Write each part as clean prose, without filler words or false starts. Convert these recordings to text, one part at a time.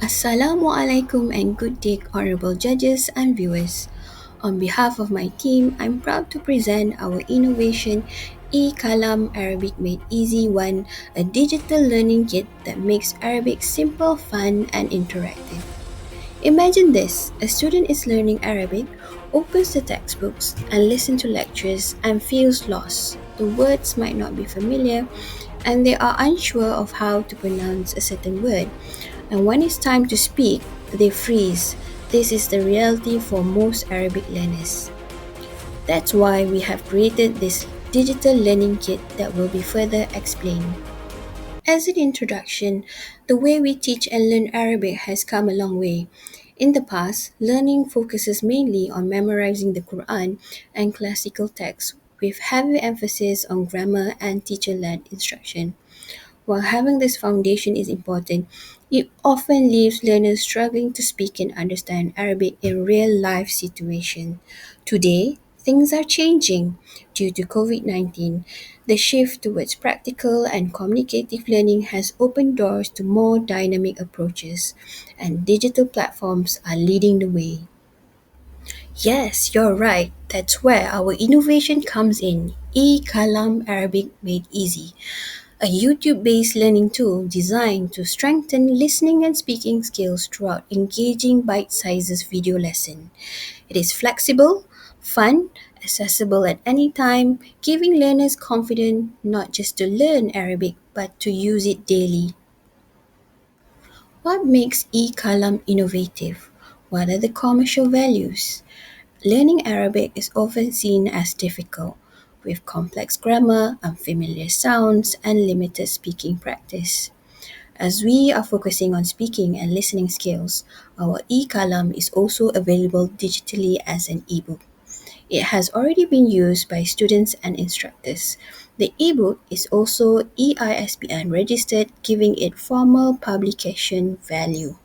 Assalamu alaikum and good day, honorable judges and viewers. On behalf of my team, I'm proud to present our innovation e-Kalam Arabic Made Easy One, a digital learning kit that makes Arabic simple, fun, and interactive. Imagine this: a student is learning Arabic, opens the textbooks, and listens to lectures and feels lost. The words might not be familiar, and they are unsure of how to pronounce a certain word. And when it's time to speak, they freeze. This is the reality for most Arabic learners. That's why we have created this digital learning kit that will be further explained. As an introduction, the way we teach and learn Arabic has come a long way. In the past, learning focuses mainly on memorizing the Quran and classical texts, with heavy emphasis on grammar and teacher led instruction. While having this foundation is important, it often leaves learners struggling to speak and understand Arabic in real life situations. Today, things are changing due to COVID 19. The shift towards practical and communicative learning has opened doors to more dynamic approaches, and digital platforms are leading the way. Yes, you're right. That's where our innovation comes in. E-Kalam Arabic Made Easy, a YouTube-based learning tool designed to strengthen listening and speaking skills throughout engaging bite-sized video lesson. It is flexible, fun, accessible at any time, giving learners confidence not just to learn Arabic but to use it daily. What makes e-Kalam innovative? What are the commercial values? Learning Arabic is often seen as difficult, with complex grammar, unfamiliar sounds, and limited speaking practice. As we are focusing on speaking and listening skills, our e-Kalam is also available digitally as an ebook. It has already been used by students and instructors. The ebook is also EISBN registered, giving it formal publication value.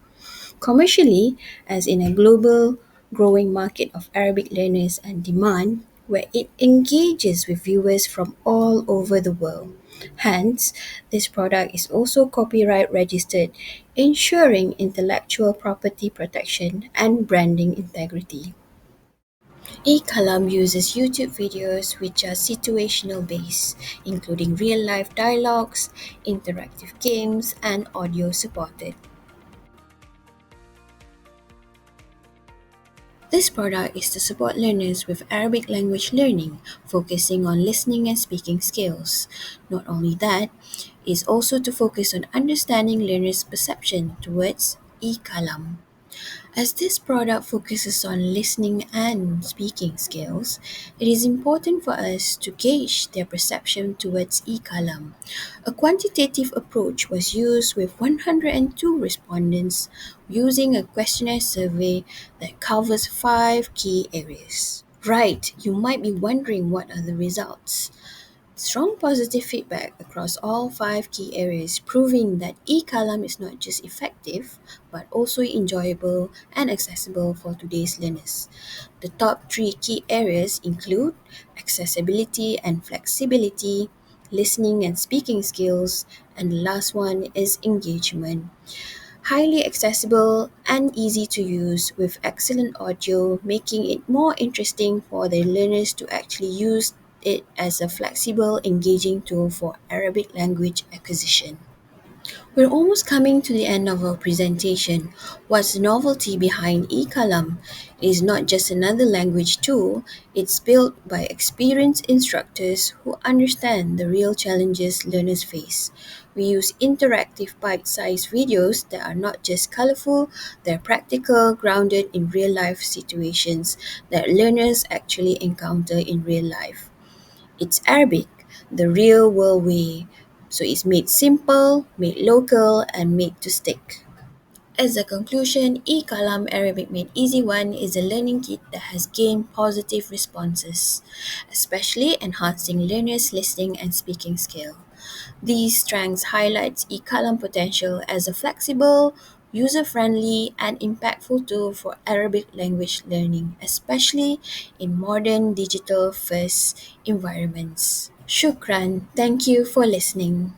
Commercially, as in a global growing market of Arabic learners and demand, where it engages with viewers from all over the world. Hence, this product is also copyright registered, ensuring intellectual property protection and branding integrity. e-Kalam uses YouTube videos which are situational based, including real life dialogues, interactive games, and audio supported. This product is to support learners with Arabic language learning, focusing on listening and speaking skills. Not only that, it is also to focus on understanding learners' perception towards e-Kalam. As this product focuses on listening and speaking skills, it is important for us to gauge their perception towards e-Kalam. A quantitative approach was used with 102 respondents using a questionnaire survey that covers 5 key areas. Right, you might be wondering what are the results. Strong positive feedback across all 5 key areas, proving that e-Kalam is not just effective but also enjoyable and accessible for today's learners. The top 3 key areas include accessibility and flexibility, listening and speaking skills, and the last one is engagement. Highly accessible and easy to use with excellent audio, making it more interesting for the learners to actually use it as a flexible, engaging tool for Arabic language acquisition. We're almost coming to the end of our presentation. What's the novelty behind e-Kalam? It is not just another language tool, it's built by experienced instructors who understand the real challenges learners face. We use interactive bite-sized videos that are not just colorful, they're practical, grounded in real-life situations that learners actually encounter in real life. It's Arabic, the real world way. So it's made simple, made local, and made to stick. As a conclusion, e-Kalam Arabic Made Easy One is a learning kit that has gained positive responses, especially enhancing learners' listening and speaking skill. These strengths highlights e-Kalam potential as a flexible, user-friendly, and impactful tool for Arabic language learning, especially in modern digital-first environments. Shukran. Thank you for listening.